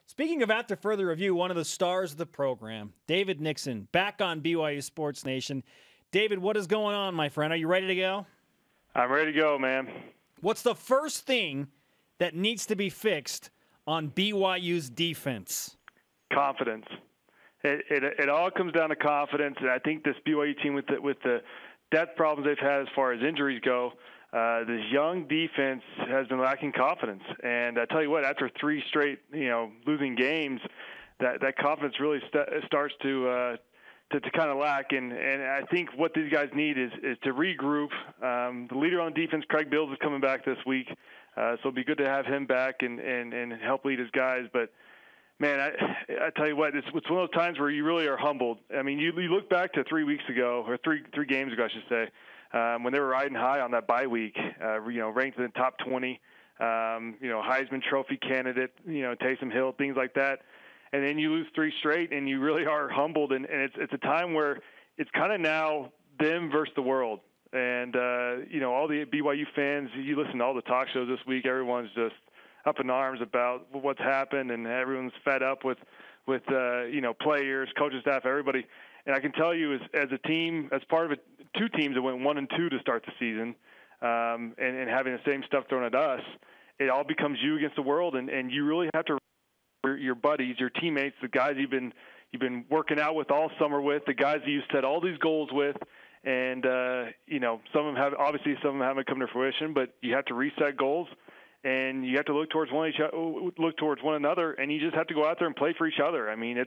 Speaking of after further review, one of the stars of the program, David Nixon, back on BYU Sports Nation. David, what is going on, my friend? Are you ready to go? I'm ready to go, man. What's the first thing that needs to be fixed on BYU's defense? Confidence. It all comes down to confidence, and I think this BYU team with the depth problems they've had as far as injuries go, this young defense has been lacking confidence. And I tell you what, after 3 straight, losing games, that confidence really starts to kind of lack. And I think what these guys need is to regroup. The leader on defense, Craig Bills, is coming back this week, so it'll be good to have him back and help lead his guys. But man, I tell you what, it's one of those times where you really are humbled. I mean, you look back to 3 weeks ago, or three games ago, I should say, when they were riding high on that bye week, ranked in the top 20, Heisman Trophy candidate, Taysom Hill, things like that. And then you lose 3 straight, and you really are humbled. And it's a time where it's kind of now them versus the world. And, all the BYU fans, you listen to all the talk shows this week, everyone's just up in arms about what's happened, and everyone's fed up with players, coaching staff, everybody. And I can tell you, as a team, as part of 2 teams that went 1-2 to start the season, and having the same stuff thrown at us, it all becomes you against the world, and you really have to your buddies, your teammates, the guys you've been working out with all summer with, the guys that you set all these goals with, and some of them haven't come to fruition, but you have to reset goals. And you have to look towards one another, and you just have to go out there and play for each other. I mean,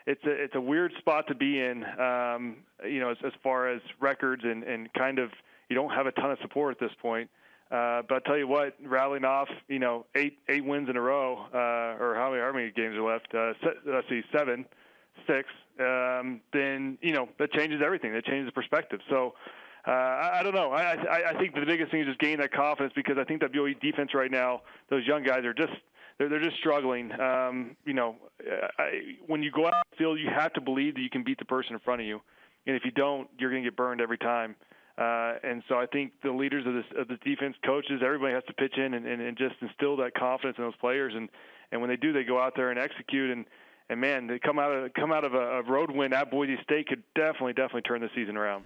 it's a weird spot to be in, as far as records and kind of you don't have a ton of support at this point. But I'll tell you what, rattling off, 8 wins in a row, or how many games are left? 7, 6. Then that changes everything. That changes the perspective. So. I don't know. I think the biggest thing is just gaining that confidence, because I think that BYU defense right now, those young guys are they're just struggling. When you go out on the field, you have to believe that you can beat the person in front of you, and if you don't, you're going to get burned every time. And so I think the leaders of the defense, coaches, everybody has to pitch in and just instill that confidence in those players. And when they do, they go out there and execute. And man, they come out of a road win at Boise State could definitely turn the season around.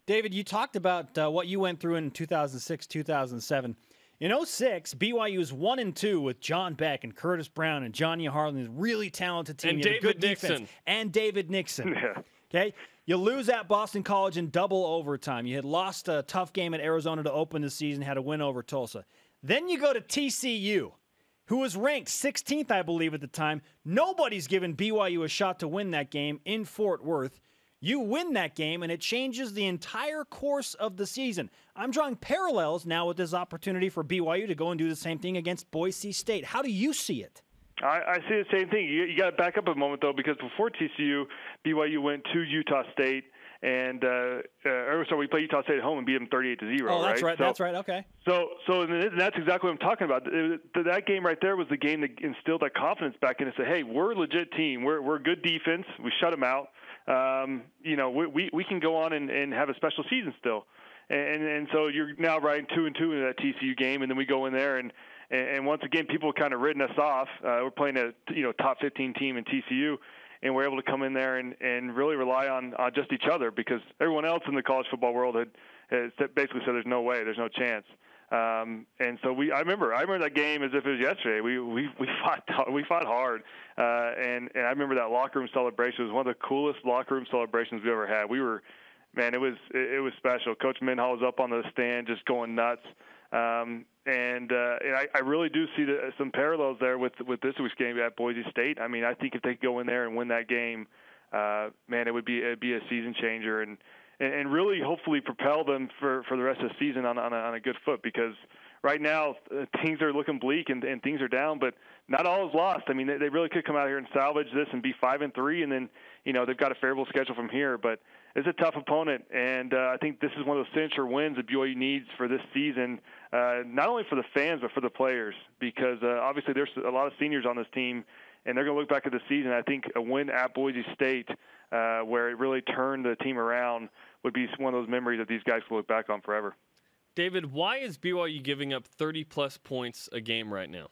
David, you talked about what you went through in 2006, 2007. In 2006, BYU was 1-2 with John Beck and Curtis Brown and Johnny Harlan, a really talented team. And David Nixon. And David Nixon. Yeah. Okay? You lose at Boston College in double overtime. You had lost a tough game at Arizona to open the season, had a win over Tulsa. Then you go to TCU, who was ranked 16th, I believe, at the time. Nobody's given BYU a shot to win that game in Fort Worth. You win that game, and it changes the entire course of the season. I'm drawing parallels now with this opportunity for BYU to go and do the same thing against Boise State. How do you see it? I see the same thing. You got to back up a moment, though, because before TCU, BYU went to Utah State, and we played Utah State at home and beat them 38-0. Oh, that's right. So, that's right. Okay. So that's exactly what I'm talking about. That game right there was the game that instilled that confidence back in and said, hey, we're a legit team. We're a good defense. We shut them out. We can go on and have a special season still. And so you're now riding 2-2 in that TCU game, and then we go in there and once again, people have kind of written us off. We're playing a top 15 team in TCU, and we're able to come in there and really rely on just each other, because everyone else in the college football world had basically said there's no way, there's no chance. And so I remember that game as if it was yesterday. We fought hard, and I remember that locker room celebration. It was one of the coolest locker room celebrations we ever had. It was special. Coach Minhall was up on the stand just going nuts. And I really do see some parallels there with this week's game at Boise State. I mean, I think if they go in there and win that game, it'd be a season changer and really hopefully propel them for the rest of the season on a good foot, because right now things are looking bleak and things are down, but not all is lost. I mean, they really could come out here and salvage this and be 5-3, and then they've got a favorable schedule from here, but it's a tough opponent, and I think this is one of those signature wins that BYU needs for this season, not only for the fans but for the players, because obviously there's a lot of seniors on this team, and they're going to look back at the season. I think a win at Boise State, where it really turned the team around, would be one of those memories that these guys will look back on forever. David, why is BYU giving up 30-plus points a game right now?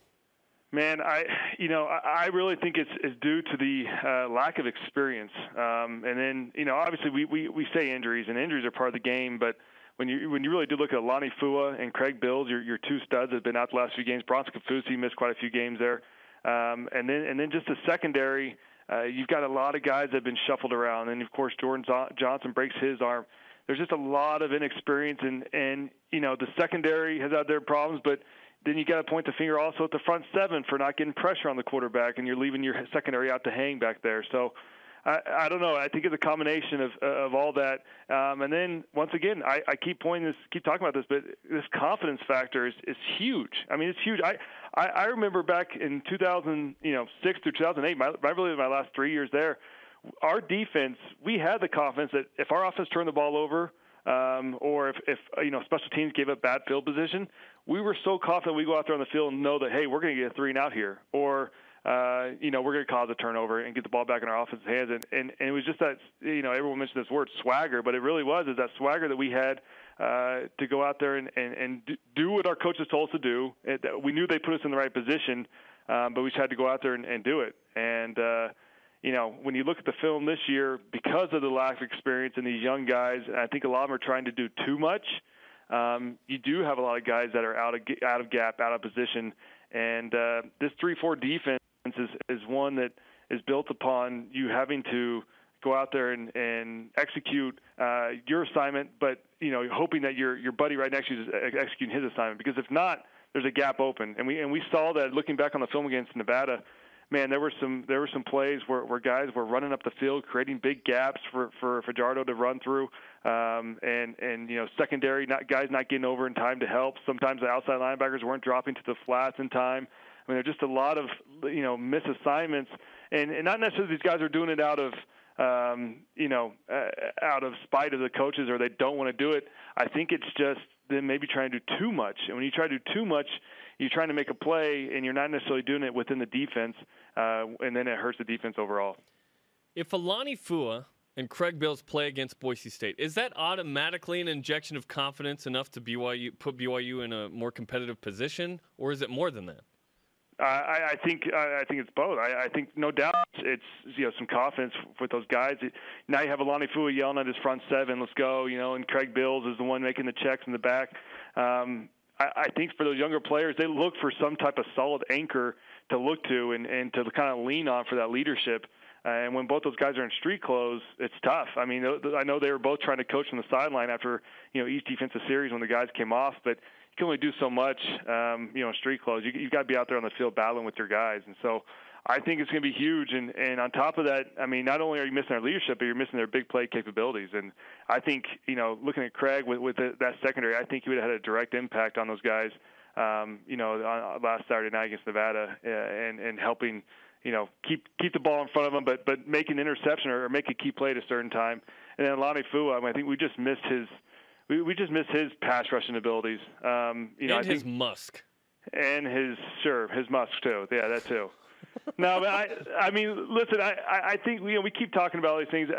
Man, I really think it's due to the lack of experience. And then, obviously we say injuries, and injuries are part of the game, but when you really do look at Lonnie Fua and Craig Bills, your two studs have been out the last few games. Bronson Kafusi missed quite a few games there. And then just the secondary, you've got a lot of guys that have been shuffled around. And, of course, Jordan Johnson breaks his arm. There's just a lot of inexperience, and the secondary has had their problems, but then you got to point the finger also at the front seven for not getting pressure on the quarterback, and you're leaving your secondary out to hang back there. So I don't know. I think it's a combination of all that. And then once again, I keep talking about this, but this confidence factor is huge. I mean, it's huge. I remember back in 2006 through 2008, really my last 3 years there, our defense, we had the confidence that if our offense turned the ball over, or if special teams gave up bad field position, we were so confident we go out there on the field and know that, hey, we're going to get a 3 and out here, or we're going to cause a turnover and get the ball back in our offense's hands. And it was just that, everyone mentioned this word swagger, but it really was that swagger that we had to go out there and do what our coaches told us to do. We knew they put us in the right position, but we just had to go out there and do it. And when you look at the film this year, because of the lack of experience in these young guys, and I think a lot of them are trying to do too much, you do have a lot of guys that are out of gap, out of position. And this 3-4 defense is one that is built upon you having to go out there and execute your assignment, but hoping that your buddy right next to you is executing his assignment. Because if not, there's a gap open. And we saw that looking back on the film against Nevada. Man, there were some plays where guys were running up the field, creating big gaps for Fajardo to run through, and secondary guys not getting over in time to help. Sometimes the outside linebackers weren't dropping to the flats in time. I mean, there's just a lot of missed assignments, and not necessarily these guys are doing it out of spite of the coaches, or they don't want to do it. I think it's just them maybe trying to do too much, and when you try to do too much, you're trying to make a play, and you're not necessarily doing it within the defense, and then it hurts the defense overall. If Lonnie Fua and Craig Bills play against Boise State, is that automatically an injection of confidence enough to put BYU in a more competitive position, or is it more than that? I think it's both. I think no doubt it's some confidence with those guys. Now you have Lonnie Fua yelling at his front seven, let's go, and Craig Bills is the one making the checks in the back. I think for those younger players, they look for some type of solid anchor to look to and to kind of lean on for that leadership. And when both those guys are in street clothes, it's tough. I mean, I know they were both trying to coach from the sideline after each defensive series when the guys came off, but you can only do so much, in street clothes. You've got to be out there on the field battling with your guys. And so I think it's going to be huge. And on top of that, I mean, not only are you missing their leadership, but you're missing their big play capabilities. And I think, looking at Craig with that secondary, I think he would have had a direct impact on those guys, on last Saturday night against Nevada, and helping, keep the ball in front of them, but make an interception or make a key play at a certain time. And then Lonnie Fua, I think we just missed his pass rushing abilities. And I think, his musk. And his musk too. Yeah, that too. No, but I mean, listen, I think we keep talking about all these things.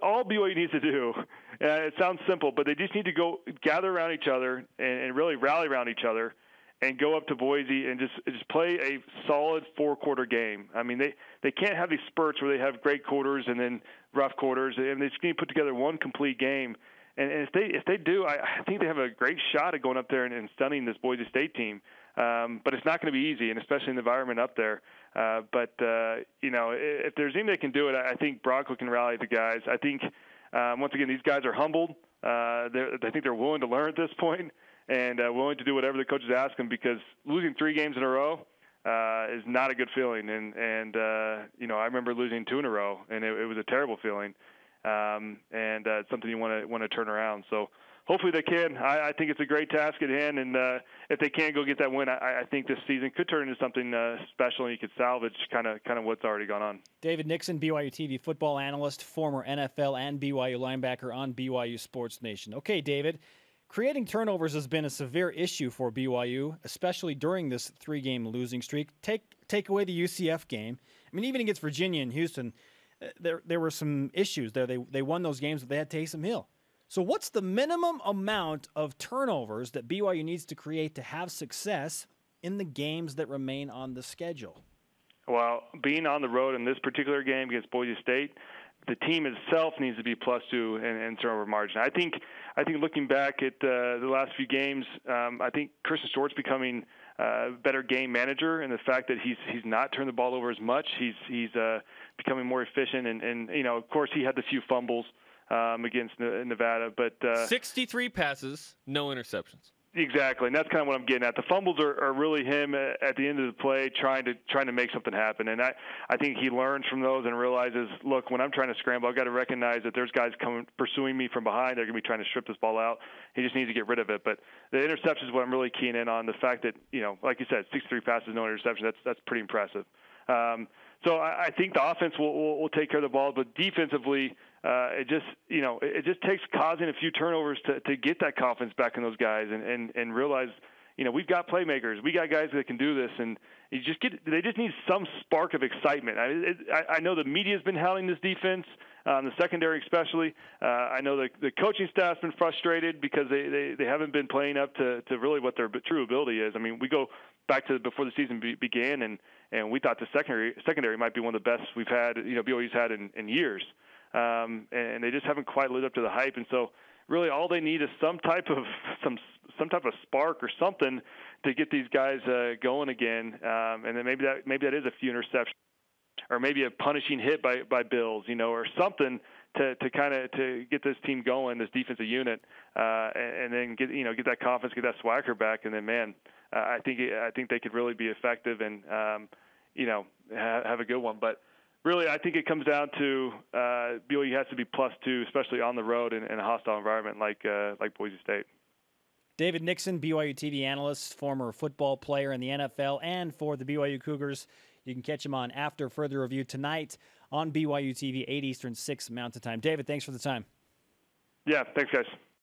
All BYU needs to do, it sounds simple, but they just need to go gather around each other and really rally around each other and go up to Boise and just play a solid 4-quarter game. I mean, they can't have these spurts where they have great quarters and then rough quarters, and they just need to put together one complete game. And if they do, I think they have a great shot at going up there and stunning this Boise State team. But it's not going to be easy, and especially in the environment up there. But if there's anything that can do it, I think Bronco can rally the guys. I think, once again, these guys are humbled. I think they're willing to learn at this point and willing to do whatever the coaches ask them, because losing 3 games in a row is not a good feeling. And I remember losing 2 in a row, and it was a terrible feeling. And it's something you want to turn around. So hopefully they can. I think it's a great task at hand, and if they can go get that win, I think this season could turn into something special, and you could salvage kind of what's already gone on. David Nixon, BYUtv football analyst, former NFL and BYU linebacker on BYU Sports Nation. Okay, David, creating turnovers has been a severe issue for BYU, especially during this 3-game losing streak. Take away the UCF game. I mean, even against Virginia and Houston, there were some issues there. They won those games, but they had Taysom Hill. So what's the minimum amount of turnovers that BYU needs to create to have success in the games that remain on the schedule? Well, being on the road in this particular game against Boise State, the team itself needs to be +2 in turnover margin. I think looking back at the last few games, I think Christian Stewart's becoming a better game manager, and the fact that he's not turned the ball over as much, he's becoming more efficient, and of course he had the few fumbles against Nevada, but 63 passes, no interceptions. Exactly, and that's kind of what I'm getting at. The fumbles are really him at the end of the play trying to make something happen, and I think he learns from those and realizes, look, when I'm trying to scramble, I've got to recognize that there's guys coming pursuing me from behind. They're going to be trying to strip this ball out. He just needs to get rid of it. But the interception is what I'm really keen in on. The fact that like you said, 63 passes, no interception. That's pretty impressive. So I think the offense will take care of the ball, but defensively, it just takes causing a few turnovers to get that confidence back in those guys and realize, we've got playmakers, we got guys that can do this, and they just need some spark of excitement. I know the media's been hounding this defense, the secondary especially. I know the coaching staff's been frustrated because they haven't been playing up to really what their true ability is. I mean, we go back to before the season began, and we thought the secondary might be one of the best we've had, BYU's had in years. And they just haven't quite lived up to the hype, and so really all they need is some type of spark or something to get these guys going again, and then maybe that is a few interceptions, or maybe a punishing hit by Bills, or something to get this team going, this defensive unit, and then get that confidence, get that swagger back, and then I think they could really be effective and have a good one, but. Really, I think it comes down to BYU has to be +2, especially on the road in a hostile environment like Boise State. David Nixon, BYU TV analyst, former football player in the NFL, and for the BYU Cougars. You can catch him on After Further Review tonight on BYU TV, 8 Eastern, 6 Mountain Time. David, thanks for the time. Yeah, thanks, guys.